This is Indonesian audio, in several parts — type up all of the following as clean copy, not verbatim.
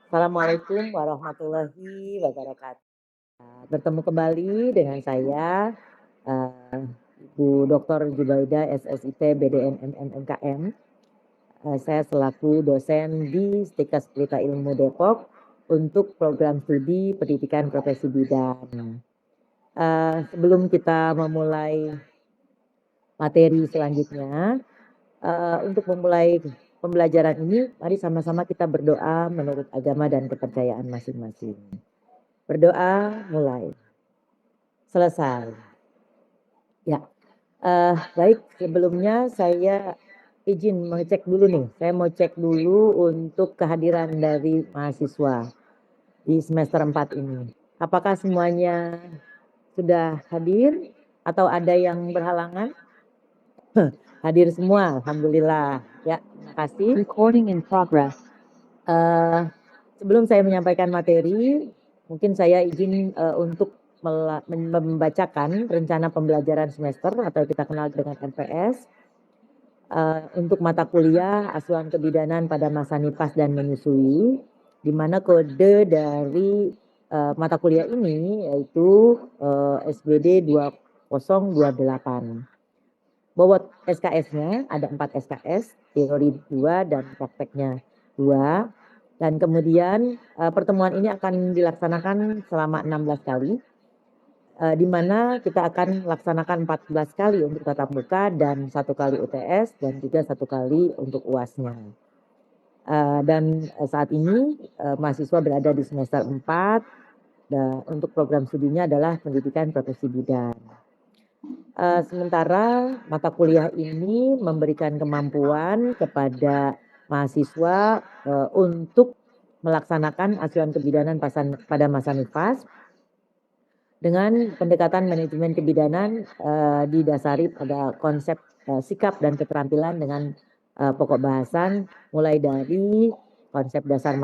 Assalamualaikum warahmatullahi wabarakatuh. Bertemu kembali dengan saya, eee, Ibu Dr. Jubaida SSIT BDN MMMKM. Saya selaku dosen di Stikes Pelita Ilmu Depok untuk program studi pendidikan profesi bidan. Sebelum kita memulai materi selanjutnya, untuk memulai pembelajaran ini, mari sama-sama kita berdoa menurut agama dan kepercayaan masing-masing. Berdoa mulai. Selesai. Ya, baik sebelumnya saya izin mengecek dulu nih, saya mau cek dulu untuk kehadiran dari mahasiswa di semester 4 ini. Apakah semuanya sudah hadir atau ada yang berhalangan? Hadir semua, alhamdulillah. Ya, terima kasih. Recording in progress. Sebelum saya menyampaikan materi, mungkin saya izin untuk membacakan rencana pembelajaran semester atau kita kenal dengan MPS untuk mata kuliah asuhan kebidanan pada masa nifas dan menyusui, di mana kode dari mata kuliah ini yaitu SBD 2028. Bobot SKS-nya ada 4 SKS, teori 2 dan prakteknya 2. Dan kemudian pertemuan ini akan dilaksanakan selama 16 kali, di mana kita akan laksanakan 14 kali untuk tatap muka dan 1 kali UTS dan juga 1 kali untuk UAS-nya. Dan saat ini mahasiswa berada di semester 4 dan untuk program studinya adalah pendidikan profesi bidan. Sementara mata kuliah ini memberikan kemampuan kepada mahasiswa untuk melaksanakan asuhan kebidanan pada masa nifas dengan pendekatan manajemen kebidanan didasari pada konsep sikap dan keterampilan dengan pokok bahasan mulai dari konsep dasar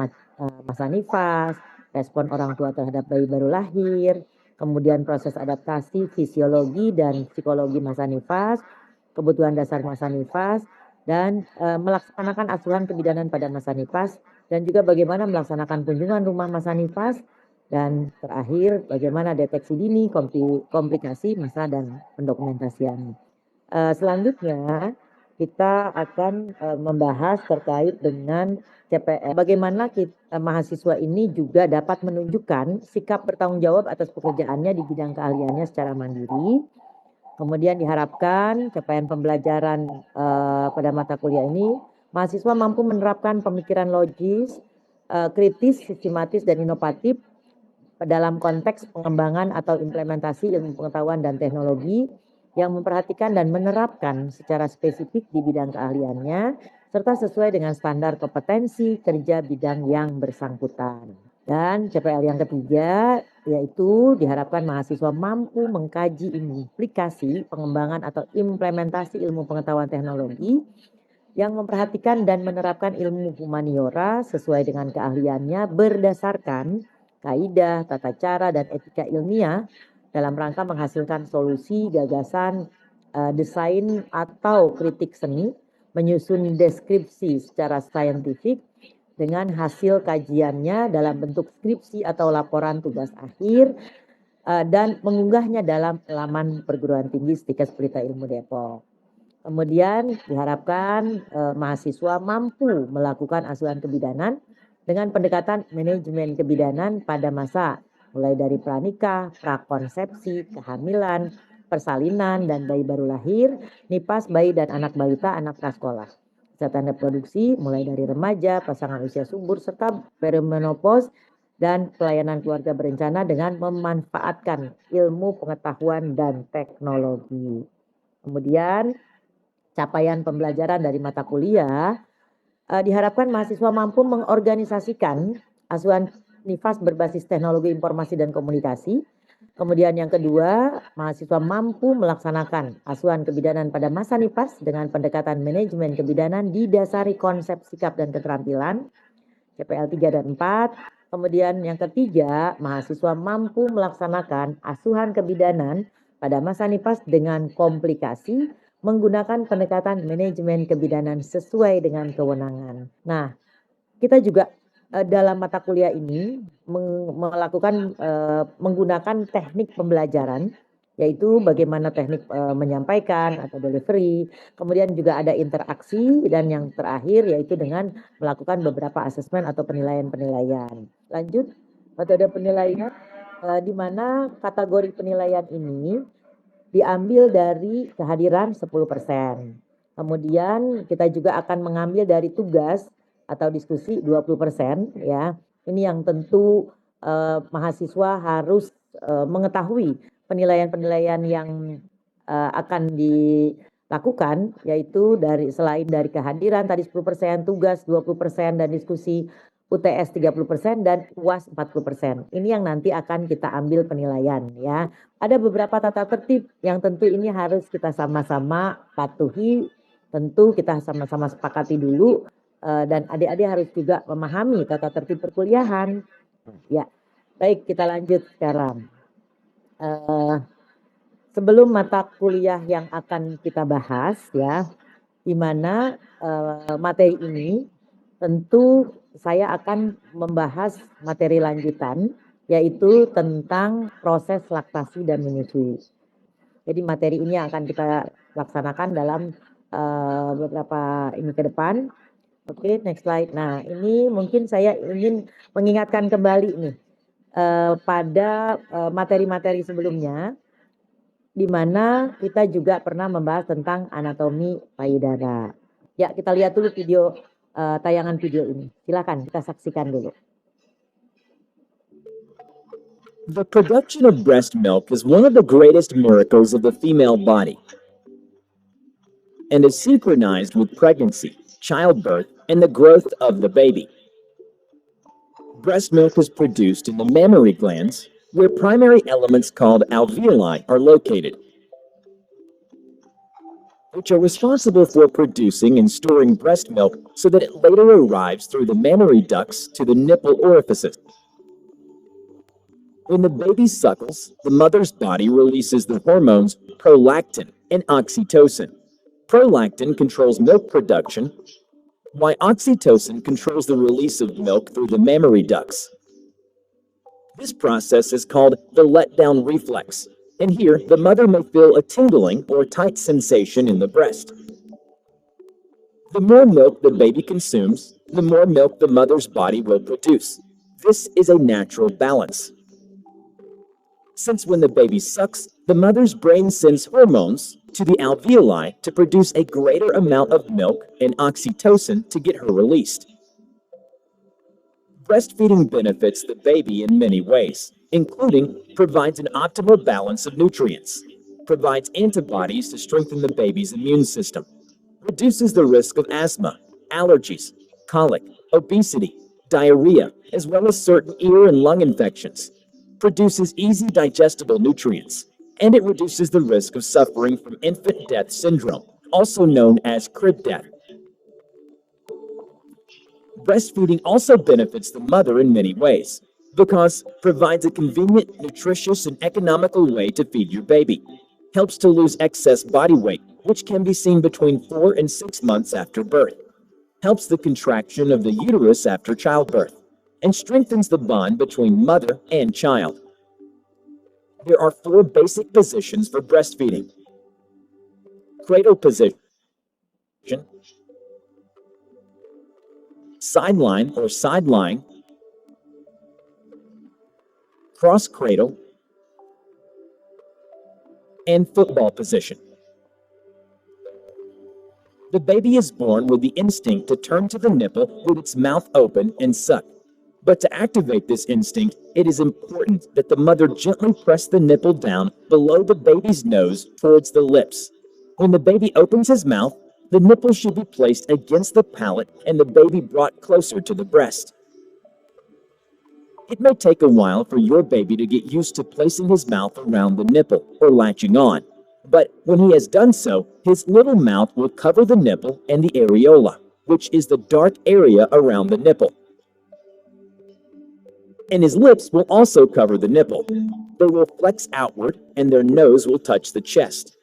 masa nifas, respon orang tua terhadap bayi baru lahir, kemudian proses adaptasi fisiologi dan psikologi masa nifas, kebutuhan dasar masa nifas, dan melaksanakan asuhan kebidanan pada masa nifas, dan juga bagaimana melaksanakan kunjungan rumah masa nifas, dan terakhir bagaimana deteksi dini, komplikasi, masalah, dan pendokumentasian. Selanjutnya kita akan membahas terkait dengan CPL. Bagaimana mahasiswa ini juga dapat menunjukkan sikap bertanggung jawab atas pekerjaannya di bidang keahliannya secara mandiri. Kemudian diharapkan capaian pembelajaran pada mata kuliah ini, mahasiswa mampu menerapkan pemikiran logis, kritis, sistematis, dan inovatif dalam konteks pengembangan atau implementasi ilmu pengetahuan dan teknologi yang memperhatikan dan menerapkan secara spesifik di bidang keahliannya serta sesuai dengan standar kompetensi kerja bidang yang bersangkutan. Dan CPL yang ketiga yaitu diharapkan mahasiswa mampu mengkaji implikasi pengembangan atau implementasi ilmu pengetahuan teknologi yang memperhatikan dan menerapkan ilmu humaniora sesuai dengan keahliannya berdasarkan kaidah, tata cara, dan etika ilmiah dalam rangka menghasilkan solusi, gagasan, desain, atau kritik seni, menyusun deskripsi secara saintifik dengan hasil kajiannya dalam bentuk skripsi atau laporan tugas akhir, dan mengunggahnya dalam laman perguruan tinggi Stikes Pelita Ilmu Depok. Kemudian diharapkan mahasiswa mampu melakukan asuhan kebidanan dengan pendekatan manajemen kebidanan pada masa mulai dari pranikah, prakonsepsi, kehamilan, persalinan, dan bayi baru lahir, nifas bayi dan anak balita, anak prasekolah. Kesehatan reproduksi mulai dari remaja, pasangan usia subur, serta perimenopause dan pelayanan keluarga berencana dengan memanfaatkan ilmu pengetahuan dan teknologi. Kemudian capaian pembelajaran dari mata kuliah, diharapkan mahasiswa mampu mengorganisasikan asuhan nifas berbasis teknologi informasi dan komunikasi. Kemudian yang kedua, mahasiswa mampu melaksanakan asuhan kebidanan pada masa nifas dengan pendekatan manajemen kebidanan didasari konsep sikap dan keterampilan, CPL 3 dan 4. Kemudian yang ketiga, mahasiswa mampu melaksanakan asuhan kebidanan pada masa nifas dengan komplikasi menggunakan pendekatan manajemen kebidanan sesuai dengan kewenangan. Nah, kita juga dalam mata kuliah ini melakukan menggunakan teknik pembelajaran, yaitu bagaimana teknik menyampaikan atau delivery, kemudian juga ada interaksi, dan yang terakhir yaitu dengan melakukan beberapa asesmen atau penilaian-penilaian. Lanjut, metode penilaian di mana kategori penilaian ini diambil dari kehadiran 10%. Kemudian kita juga akan mengambil dari tugas atau diskusi 20% ya. Ini yang tentu mahasiswa harus mengetahui penilaian-penilaian yang akan dilakukan, yaitu selain dari kehadiran tadi 10%, tugas 20%, dan diskusi UTS 30% dan UAS 40%. Ini yang nanti akan kita ambil penilaian ya. Ada beberapa tata tertib yang tentu ini harus kita sama-sama patuhi, tentu kita sama-sama sepakati dulu, dan adik-adik harus juga memahami tata tertib perkuliahan. Ya, baik, kita lanjut sekarang. Sebelum mata kuliah yang akan kita bahas ya, di mana materi ini tentu saya akan membahas materi lanjutan, yaitu tentang proses laktasi dan menyusui. Jadi materi ini akan kita laksanakan dalam beberapa ini ke depan. Oke, next slide. Nah, ini mungkin saya ingin mengingatkan kembali nih pada materi-materi sebelumnya, di mana kita juga pernah membahas tentang anatomi payudara. Ya, kita lihat dulu video tayangan video ini. Silakan kita saksikan dulu. The production of breast milk is one of the greatest miracles of the female body and is synchronized with pregnancy, childbirth, and the growth of the baby. Breast milk is produced in the mammary glands, where primary elements called alveoli are located, which are responsible for producing and storing breast milk so that it later arrives through the mammary ducts to the nipple orifices. When the baby suckles, the mother's body releases the hormones prolactin and oxytocin. Prolactin controls milk production, while oxytocin controls the release of milk through the mammary ducts. This process is called the letdown reflex, and here the mother may feel a tingling or tight sensation in the breast. The more milk the baby consumes, the more milk the mother's body will produce. This is a natural balance. Since when the baby sucks, the mother's brain sends hormones to the alveoli to produce a greater amount of milk and oxytocin to get her released. Breastfeeding benefits the baby in many ways, including provides an optimal balance of nutrients, provides antibodies to strengthen the baby's immune system, reduces the risk of asthma, allergies, colic, obesity, diarrhea, as well as certain ear and lung infections, produces easy digestible nutrients, and it reduces the risk of suffering from infant death syndrome, also known as crib death. Breastfeeding also benefits the mother in many ways, because provides a convenient, nutritious, and economical way to feed your baby, helps to lose excess body weight, which can be seen between 4 and 6 months after birth, helps the contraction of the uterus after childbirth, and strengthens the bond between mother and child. There are 4 basic positions for breastfeeding. Cradle position, sideline or side lying, cross cradle, and football position. The baby is born with the instinct to turn to the nipple with its mouth open and suck. But to activate this instinct, it is important that the mother gently press the nipple down below the baby's nose towards the lips. When the baby opens his mouth, the nipple should be placed against the palate and the baby brought closer to the breast. It may take a while for your baby to get used to placing his mouth around the nipple or latching on, but when he has done so, his little mouth will cover the nipple and the areola, which is the dark area around the nipple. And his lips will also cover the nipple. They will flex outward and their nose will touch the chest.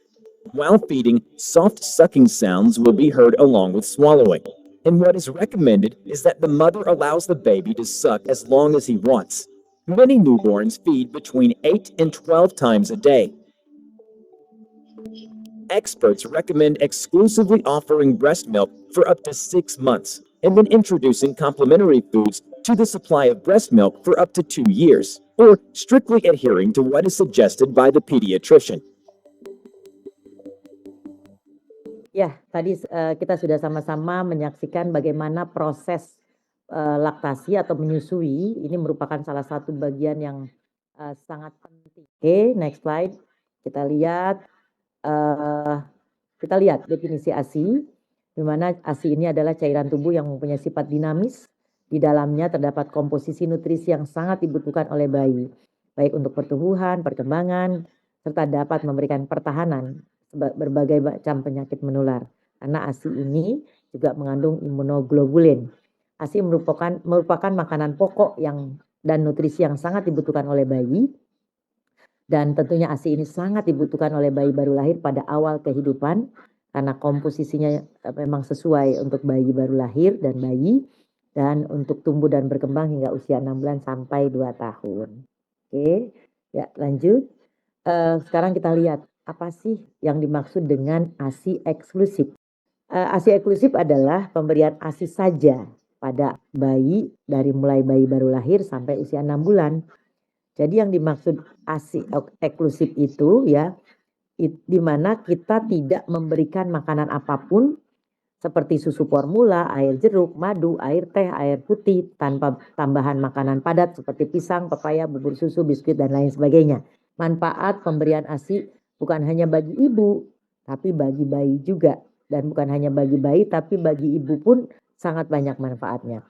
While feeding, soft sucking sounds will be heard along with swallowing. And what is recommended is that the mother allows the baby to suck as long as he wants. Many newborns feed between 8 and 12 times a day. Experts recommend exclusively offering breast milk for up to 6 months and then introducing complementary foods to the supply of breast milk for up to 2 years, or strictly adhering to what is suggested by the pediatrician. Ya, tadi kita sudah sama-sama menyaksikan bagaimana proses laktasi atau menyusui ini merupakan salah satu bagian yang sangat penting. Oke, next slide. Kita lihat definisi ASI, di mana ASI ini adalah cairan tubuh yang mempunyai sifat dinamis. Di dalamnya terdapat komposisi nutrisi yang sangat dibutuhkan oleh bayi, baik untuk pertumbuhan, perkembangan, serta dapat memberikan pertahanan berbagai macam penyakit menular. Karena ASI ini juga mengandung imunoglobulin. ASI merupakan makanan pokok dan nutrisi yang sangat dibutuhkan oleh bayi. Dan tentunya ASI ini sangat dibutuhkan oleh bayi baru lahir pada awal kehidupan karena komposisinya memang sesuai untuk bayi baru lahir dan bayi, dan untuk tumbuh dan berkembang hingga usia 6 bulan sampai 2 tahun. Oke, ya lanjut. Sekarang kita lihat apa sih yang dimaksud dengan ASI eksklusif. ASI eksklusif adalah pemberian ASI saja pada bayi dari mulai bayi baru lahir sampai usia 6 bulan. Jadi yang dimaksud ASI eksklusif itu ya, di mana kita tidak memberikan makanan apapun seperti susu formula, air jeruk, madu, air teh, air putih tanpa tambahan makanan padat seperti pisang, pepaya, bubur susu, biskuit dan lain sebagainya. Manfaat pemberian ASI bukan hanya bagi ibu, tapi bagi bayi juga, dan bukan hanya bagi bayi tapi bagi ibu pun sangat banyak manfaatnya.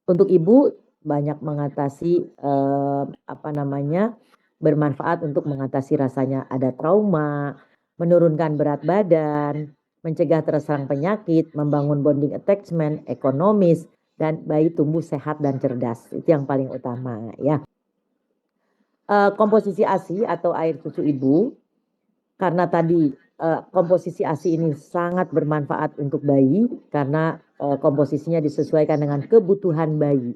Untuk ibu banyak mengatasi bermanfaat untuk mengatasi rasanya ada trauma, menurunkan berat badan, mencegah terserang penyakit, membangun bonding attachment, ekonomis, dan bayi tumbuh sehat dan cerdas. Itu yang paling utama ya. Komposisi ASI atau air susu ibu, karena tadi komposisi ASI ini sangat bermanfaat untuk bayi karena komposisinya disesuaikan dengan kebutuhan bayi,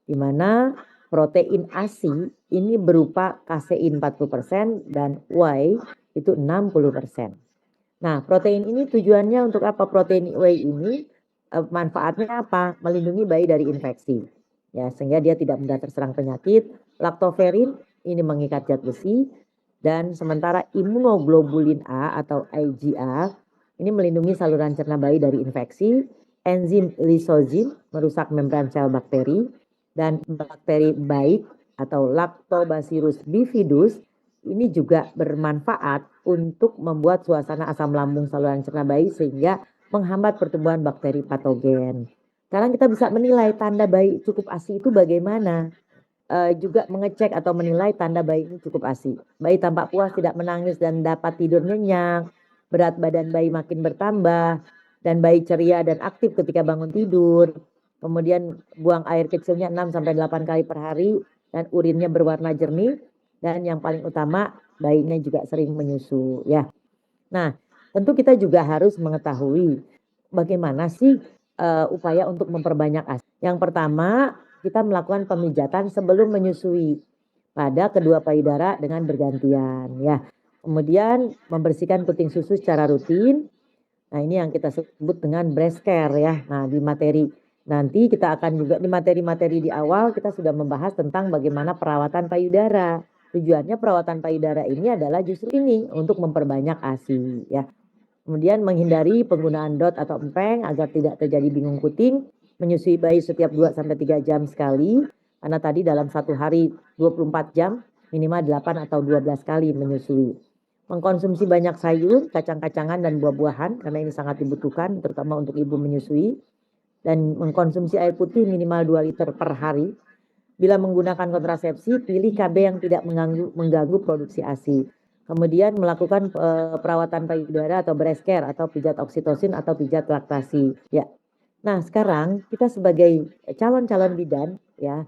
di mana protein ASI ini berupa kasein 40% dan whey itu 60%. Nah, protein ini tujuannya untuk apa? Protein whey ini manfaatnya apa? Melindungi bayi dari infeksi. Ya, sehingga dia tidak mudah terserang penyakit. Laktoferin ini mengikat zat besi, dan sementara imunoglobulin A atau IgA ini melindungi saluran cerna bayi dari infeksi. Enzim lisozim merusak membran sel bakteri, dan bakteri baik atau Lactobacillus bifidus ini juga bermanfaat untuk membuat suasana asam lambung saluran cerna bayi sehingga menghambat pertumbuhan bakteri patogen. Sekarang kita bisa menilai tanda bayi cukup ASI itu bagaimana. Juga mengecek atau menilai tanda bayi ini cukup ASI. Bayi tampak puas, tidak menangis dan dapat tidur nyenyak. Berat badan bayi makin bertambah dan bayi ceria dan aktif ketika bangun tidur. Kemudian buang air kecilnya 6-8 kali per hari dan urinnya berwarna jernih, dan yang paling utama bayinya juga sering menyusu ya. Nah, tentu kita juga harus mengetahui bagaimana sih upaya untuk memperbanyak ASI. Yang pertama, kita melakukan pemijatan sebelum menyusui pada kedua payudara dengan bergantian ya. Kemudian membersihkan puting susu secara rutin. Nah, ini yang kita sebut dengan breast care ya. Nah, di materi nanti kita akan juga di materi-materi di awal kita sudah membahas tentang bagaimana perawatan payudara. Tujuannya perawatan payudara ini adalah justru ini untuk memperbanyak ASI ya. Kemudian menghindari penggunaan DOT atau empeng agar tidak terjadi bingung kuting. Menyusui bayi setiap 2-3 jam sekali, karena tadi dalam satu hari 24 jam minimal 8 atau 12 kali menyusui. Mengkonsumsi banyak sayur, kacang-kacangan dan buah-buahan karena ini sangat dibutuhkan terutama untuk ibu menyusui. Dan mengkonsumsi air putih minimal 2 liter per hari. Bila menggunakan kontrasepsi, pilih KB yang tidak mengganggu produksi ASI. Kemudian melakukan perawatan payudara atau breast care atau pijat oksitosin atau pijat laktasi ya. Nah, sekarang kita sebagai calon-calon bidan ya,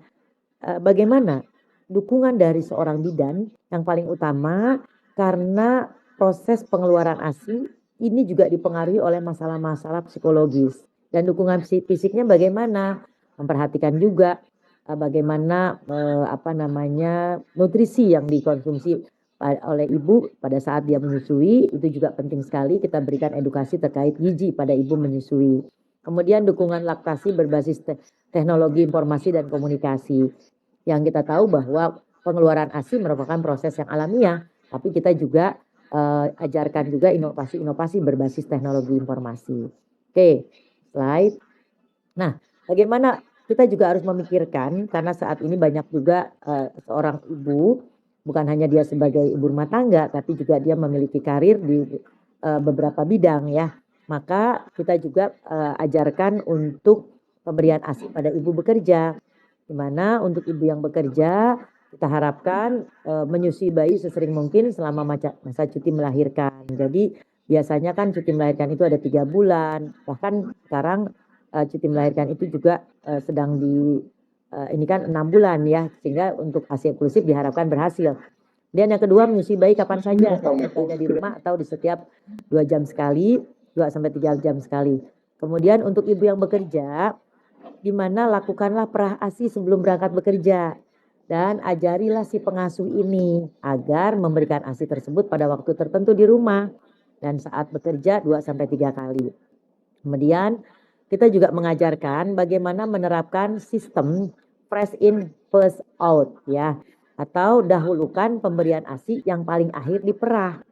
bagaimana dukungan dari seorang bidan yang paling utama, karena proses pengeluaran ASI ini juga dipengaruhi oleh masalah-masalah psikologis. Dan dukungan fisiknya bagaimana? Memperhatikan juga bagaimana nutrisi yang dikonsumsi oleh ibu pada saat dia menyusui, itu juga penting sekali kita berikan edukasi terkait gizi pada ibu menyusui. Kemudian dukungan laktasi berbasis teknologi informasi dan komunikasi. Yang kita tahu bahwa pengeluaran ASI merupakan proses yang alamiah, tapi kita juga ajarkan juga inovasi-inovasi berbasis teknologi informasi. Oke, slide. Nah, bagaimana kita juga harus memikirkan karena saat ini banyak juga seorang ibu, bukan hanya dia sebagai ibu rumah tangga, tapi juga dia memiliki karir di beberapa bidang ya. Maka kita juga ajarkan untuk pemberian ASI pada ibu bekerja. Di mana untuk ibu yang bekerja kita harapkan menyusui bayi sesering mungkin selama masa cuti melahirkan. Jadi biasanya kan cuti melahirkan itu ada 3 bulan, bahkan sekarang cuti melahirkan itu juga sedang ini kan 6 bulan ya, sehingga untuk ASI inklusif diharapkan berhasil. Dan yang kedua menyusui bayi kapan saja, ada di rumah atau di setiap 2 jam sekali, 2 sampai 3 jam sekali. Kemudian untuk ibu yang bekerja, di mana lakukanlah perah ASI sebelum berangkat bekerja dan ajarilah si pengasuh ini agar memberikan ASI tersebut pada waktu tertentu di rumah dan saat bekerja 2 sampai 3 kali. Kemudian kita juga mengajarkan bagaimana menerapkan sistem fresh in first out ya, atau dahulukan pemberian ASI yang paling akhir diperah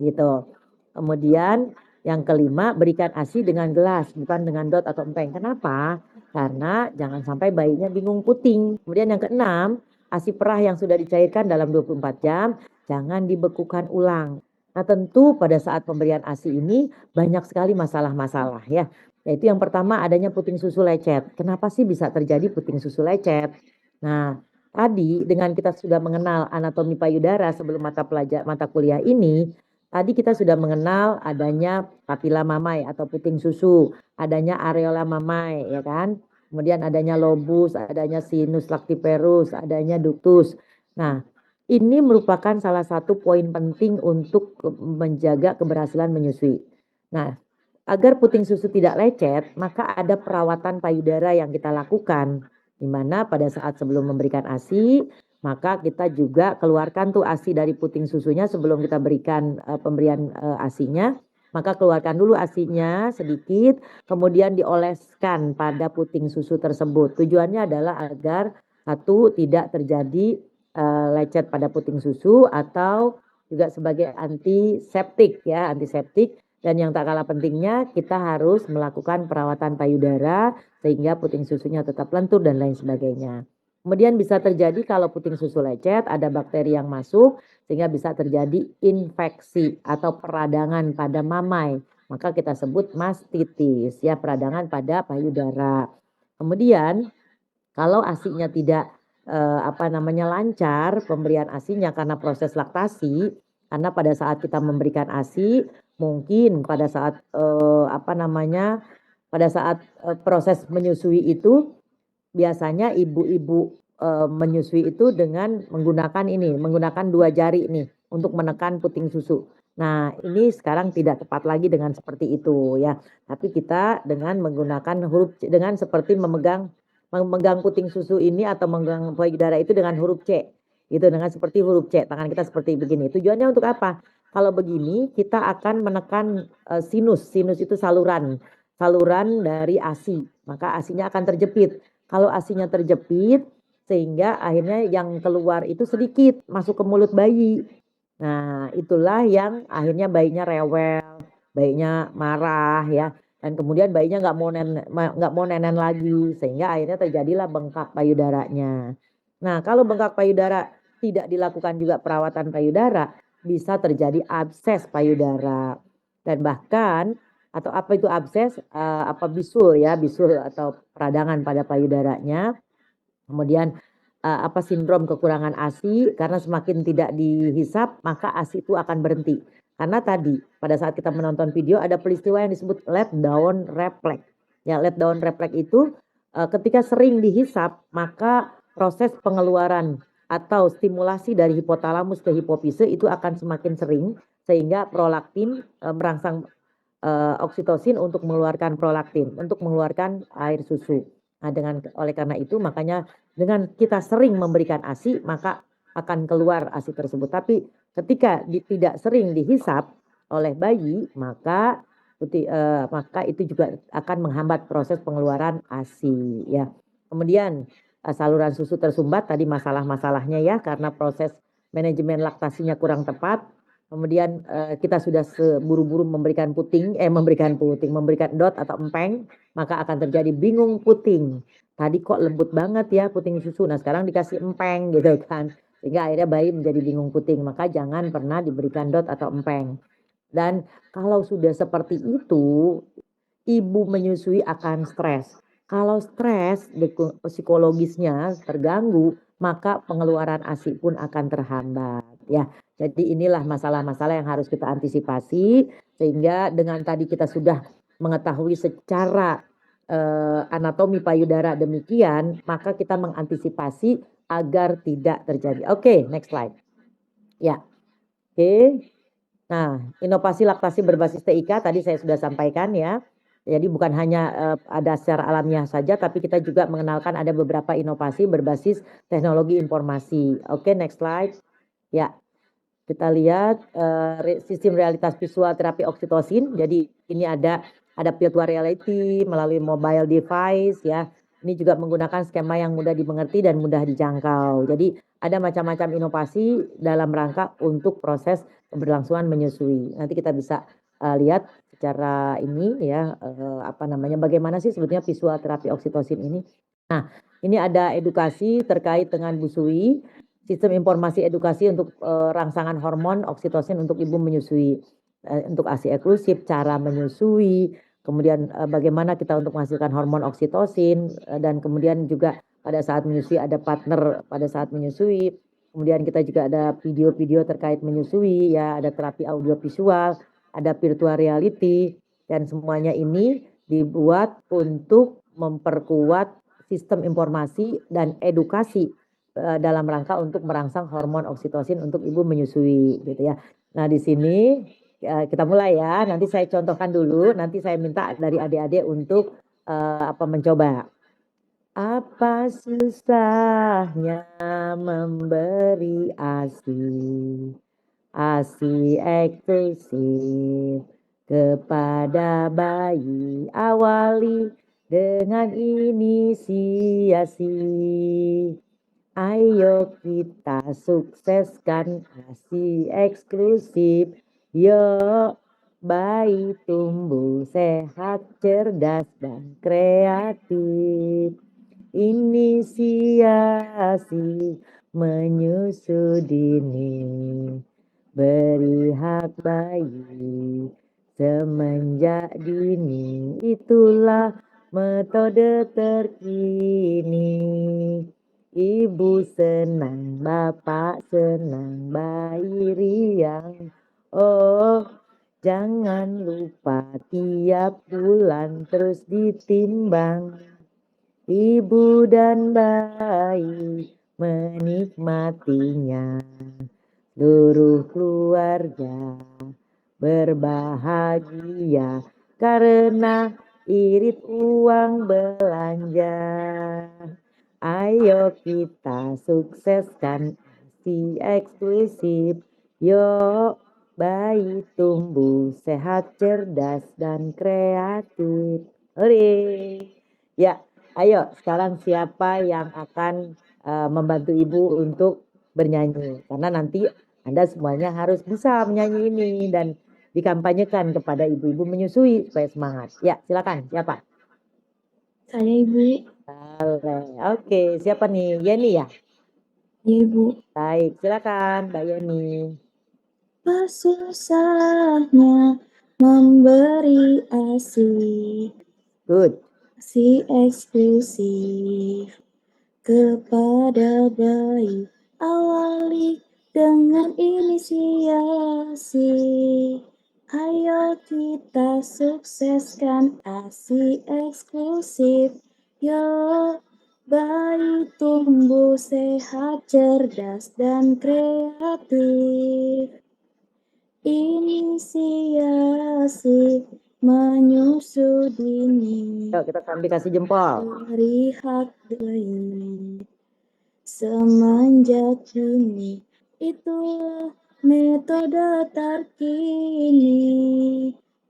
gitu. Kemudian yang kelima, berikan ASI dengan gelas, bukan dengan dot atau empeng. Kenapa? Karena jangan sampai bayinya bingung puting. Kemudian yang keenam, ASI perah yang sudah dicairkan dalam 24 jam, jangan dibekukan ulang. Nah tentu pada saat pemberian ASI ini banyak sekali masalah-masalah ya. Yaitu yang pertama adanya puting susu lecet. Kenapa sih bisa terjadi puting susu lecet? Nah tadi dengan kita sudah mengenal anatomi payudara sebelum mata kuliah ini, tadi kita sudah mengenal adanya papila mamai atau puting susu, adanya areola mamai ya kan. Kemudian adanya lobus, adanya sinus lactiferus, adanya ductus. Nah, ini merupakan salah satu poin penting untuk menjaga keberhasilan menyusui. Nah, agar puting susu tidak lecet, maka ada perawatan payudara yang kita lakukan, di mana pada saat sebelum memberikan ASI, maka kita juga keluarkan tuh ASI dari puting susunya sebelum kita berikan pemberian ASInya. Maka keluarkan dulu ASInya sedikit, kemudian dioleskan pada puting susu tersebut. Tujuannya adalah agar satu tidak terjadi lecet pada puting susu atau juga sebagai antiseptik ya, antiseptik. Dan yang tak kalah pentingnya kita harus melakukan perawatan payudara sehingga puting susunya tetap lentur dan lain sebagainya. Kemudian bisa terjadi kalau puting susu lecet ada bakteri yang masuk sehingga bisa terjadi infeksi atau peradangan pada mamai. Maka kita sebut mastitis ya, peradangan pada payudara. Kemudian kalau ASInya tidak lancar pemberian ASInya karena proses laktasi, karena pada saat kita memberikan ASI mungkin pada saat proses menyusui itu biasanya ibu-ibu menyusui itu dengan menggunakan 2 jari nih untuk menekan puting susu. Nah, ini sekarang tidak tepat lagi dengan seperti itu ya. Tapi kita dengan menggunakan dengan seperti memegang puting susu ini atau memegang payudara itu dengan huruf C. Gitu, dengan seperti huruf C. Tangan kita seperti begini. Tujuannya untuk apa? Kalau begini kita akan menekan sinus. Sinus itu saluran dari ASI. Maka ASInya akan terjepit. Kalau ASInya terjepit sehingga akhirnya yang keluar itu sedikit masuk ke mulut bayi. Nah, itulah yang akhirnya bayinya rewel, bayinya marah ya. Dan kemudian bayinya nggak mau nenen lagi sehingga akhirnya terjadilah bengkak payudaranya. Nah, kalau bengkak payudara tidak dilakukan juga perawatan payudara, bisa terjadi abses payudara. Dan bahkan atau apa itu abses? Bisul ya, bisul atau peradangan pada payudaranya. Kemudian sindrom kekurangan ASI karena semakin tidak dihisap maka ASI itu akan berhenti. Karena tadi pada saat kita menonton video ada peristiwa yang disebut let down reflex. Ya, let down reflex itu ketika sering dihisap maka proses pengeluaran atau stimulasi dari hipotalamus ke hipofise itu akan semakin sering sehingga prolaktin merangsang oksitosin untuk mengeluarkan prolaktin, untuk mengeluarkan air susu. Nah, oleh karena itu makanya dengan kita sering memberikan ASI, maka akan keluar ASI tersebut. Tapi ketika tidak sering dihisap oleh bayi, maka itu juga akan menghambat proses pengeluaran ASI ya. Kemudian saluran susu tersumbat tadi masalah-masalahnya ya, karena proses manajemen laktasinya kurang tepat. Kemudian kita sudah buru-buru memberikan dot atau empeng, maka akan terjadi bingung puting. Tadi kok lembut banget ya puting susu, nah sekarang dikasih empeng gitu kan. Sehingga akhirnya bayi menjadi bingung puting, maka jangan pernah diberikan dot atau empeng. Dan kalau sudah seperti itu, ibu menyusui akan stres. Kalau stres, psikologisnya terganggu, maka pengeluaran ASI pun akan terhambat ya. Jadi inilah masalah-masalah yang harus kita antisipasi, sehingga dengan tadi kita sudah mengetahui secara anatomi payudara demikian, maka kita mengantisipasi agar tidak terjadi. Oke, next slide. Ya. Oke. Nah, inovasi laktasi berbasis TIK tadi saya sudah sampaikan ya. Jadi bukan hanya ada secara alamiah saja, tapi kita juga mengenalkan ada beberapa inovasi berbasis teknologi informasi. Oke, next slide. Ya, kita lihat sistem realitas visual terapi oksitosin. Jadi ini ada virtual reality melalui mobile device ya. Ini juga menggunakan skema yang mudah dimengerti dan mudah dijangkau. Jadi ada macam-macam inovasi dalam rangka untuk proses keberlangsungan menyusui. Nanti kita bisa lihat secara ini ya bagaimana sih sebetulnya visual terapi oksitosin ini. Nah, ini ada edukasi terkait dengan busui. Sistem informasi edukasi untuk rangsangan hormon oksitosin untuk ibu menyusui, untuk ASI eksklusif, cara menyusui, kemudian bagaimana kita untuk menghasilkan hormon oksitosin, dan kemudian juga pada saat menyusui ada partner pada saat menyusui. Kemudian kita juga ada video-video terkait menyusui ya, ada terapi audio visual, ada virtual reality, dan semuanya ini dibuat untuk memperkuat sistem informasi dan edukasi dalam rangka untuk merangsang hormon oksitosin untuk ibu menyusui gitu ya. Nah, di sini kita mulai ya. Nanti saya contohkan dulu, nanti saya minta dari adik-adik untuk mencoba. Apa susahnya memberi ASI eksklusif kepada bayi, awali dengan inisiasi. Ayo kita sukseskan ASI eksklusif. Yuk, bayi tumbuh sehat, cerdas, dan kreatif. Inisiasi menyusu dini, beri hak bayi semenjak dini. Itulah metode terkini. Ibu senang, bapak senang, bayi riang. Oh, jangan lupa tiap bulan terus ditimbang. Ibu dan bayi menikmatinya. Seluruh keluarga berbahagia karena irit uang belanja. Ayo kita sukseskan ASI eksklusif. Yuk, bayi tumbuh sehat, cerdas, dan kreatif. Hore! Ya, ayo sekarang siapa yang akan membantu ibu untuk bernyanyi? Karena nanti Anda semuanya harus bisa menyanyi ini dan dikampanyekan kepada ibu-ibu menyusui supaya semangat. Ya, silakan. Siapa? Saya Ibu. Oke, siapa nih? Yeni ya? Ya Ibu. Baik, silakan Mbak Yeni. Apa susahnya memberi ASI Good. eksklusif kepada bayi, awali dengan inisiasi. Ayo kita sukseskan ASI eksklusif. Yuk, bayi tumbuh sehat, cerdas, dan kreatif. Inisiasi menyusudinya. Yuk kita sambil kasih jempol. Terlihat baik semenjak dini, itulah metode terkini.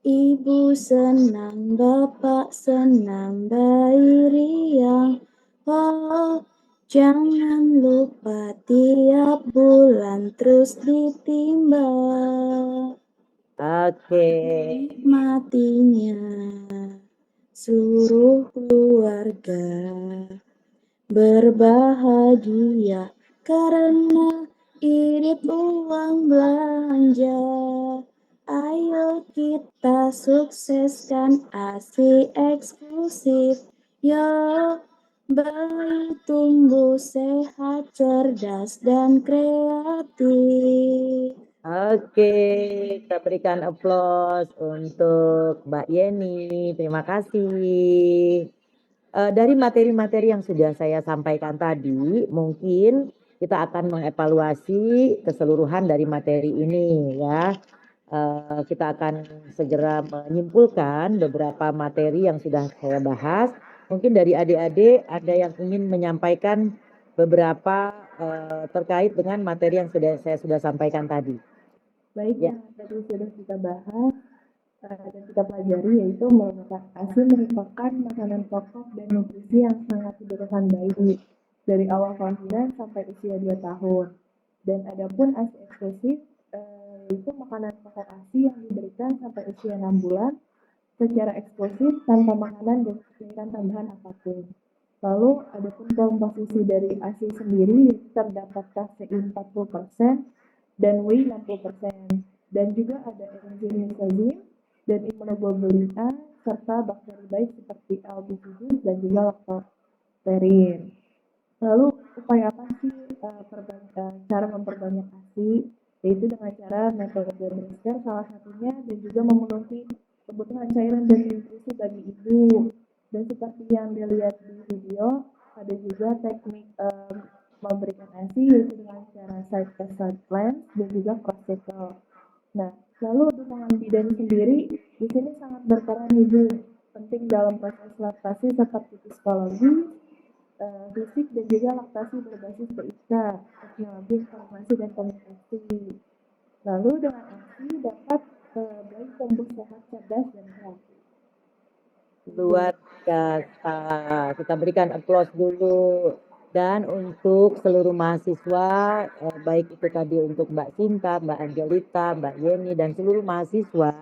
Ibu senang, bapak senang, bayi riang. Oh, jangan lupa tiap bulan terus ditimbang. Oke. Nikmatinya seluruh keluarga berbahagia karena irit uang belanja. Ayo kita sukseskan ASI eksklusif. Yo, bayi tumbuh sehat, cerdas, dan kreatif. Oke, kita berikan aplaus untuk Mbak Yeni. Terima kasih. Dari materi-materi yang sudah saya sampaikan tadi, mungkin kita akan mengevaluasi keseluruhan dari materi ini ya. Kita akan segera menyimpulkan beberapa materi yang sudah saya bahas. Mungkin dari adik-adik ada yang ingin menyampaikan beberapa terkait dengan materi yang saya sudah sampaikan tadi. Baik, Ya. yang tadi sudah kita bahas dan kita pelajari yaitu ASI merupakan makanan pokok dan nutrisi yang sangat dibutuhkan bayi dari awal kelahiran sampai usia 2 tahun. Dan adapun ASI eksklusif yaitu makanan pokok ASI yang diberikan sampai usia 6 bulan secara eksklusif tanpa makanan dan cairan tambahan apapun. Lalu adapun komposisi dari ASI sendiri terdapat KCI 40% dan whey 60%, dan juga ada enzim lisozim dan imunoglobulin A serta bakteri baik seperti albuminium dan juga lactoferrin. Lalu upaya apa sih cara memperbanyak ASI? Yaitu dengan cara metode Brewster salah satunya, dan juga memenuhi kebutuhan cairan dan nutrisi bagi ibu. Dan seperti yang dilihat di video, ada juga teknik memberikan ASI yaitu dengan cara side by side lens dan juga cross cycle. Nah, lalu dukungan bidan sendiri di sini sangat berperan ibu penting dalam proses laktasi seperti psikologi, fisik, dan juga laktasi berbasis TIK, teknologi informasi dan komunikasi. Lalu dengan ASI dapat bayi tumbuh sehat, cerdas, dan kreatif. Luar biasa. Kita berikan aplaus dulu. Dan untuk seluruh mahasiswa, baik itu tadi untuk Mbak Sinta, Mbak Angelita, Mbak Yeni, dan seluruh mahasiswa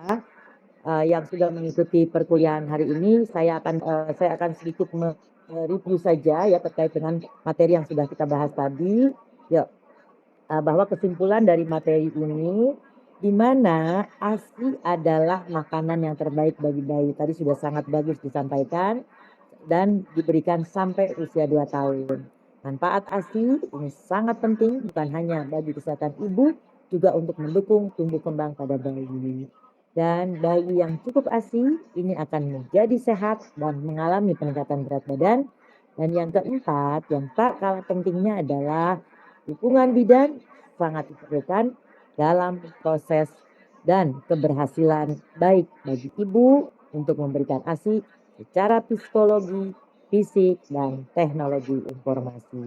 yang sudah mengikuti perkuliahan hari ini, saya akan sedikit review saja ya terkait dengan materi yang sudah kita bahas tadi. Ya, bahwa kesimpulan dari materi ini, di mana ASI adalah makanan yang terbaik bagi bayi. Tadi sudah sangat bagus disampaikan dan diberikan sampai usia 2 tahun. Manfaat ASI ini sangat penting bukan hanya bagi kesehatan ibu, juga untuk mendukung tumbuh kembang pada bayi. Dan bayi yang cukup ASI ini akan menjadi sehat dan mengalami peningkatan berat badan. Dan yang keempat, yang tak kalah pentingnya adalah dukungan bidan sangat diperlukan dalam proses dan keberhasilan baik bagi ibu untuk memberikan ASI secara psikologi, fisik, dan teknologi informasi.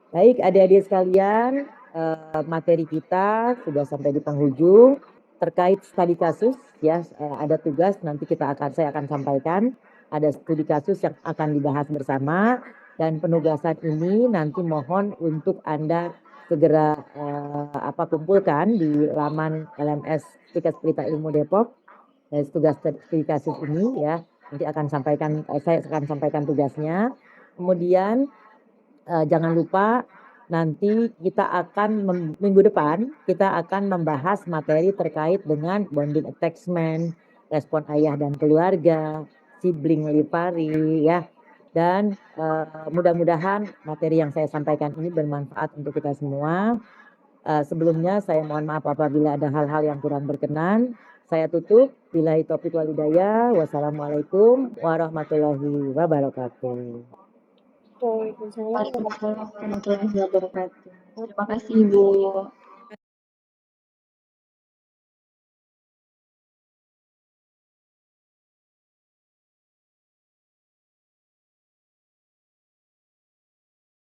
Baik adik-adik sekalian, materi kita sudah sampai di penghujung. Terkait studi kasus ya, ada tugas nanti saya akan sampaikan, ada studi kasus yang akan dibahas bersama, dan penugasan ini nanti mohon untuk Anda segera kumpulkan di laman LMS Tiket Pelita Ilmu Depok. Tugas studi kasus ini ya nanti saya akan sampaikan tugasnya. Kemudian jangan lupa nanti kita akan minggu depan kita akan membahas materi terkait dengan bonding attachment, respon ayah dan keluarga, sibling lipari ya. Dan mudah-mudahan materi yang saya sampaikan ini bermanfaat untuk kita semua. Sebelumnya saya mohon maaf apabila ada hal-hal yang kurang berkenan. Saya tutup. Billahi taufiq wal hidayah. Wassalamualaikum warahmatullahi wabarakatuh. Waalaikumsalam warahmatullahi wabarakatuh. Terima kasih, Ibu.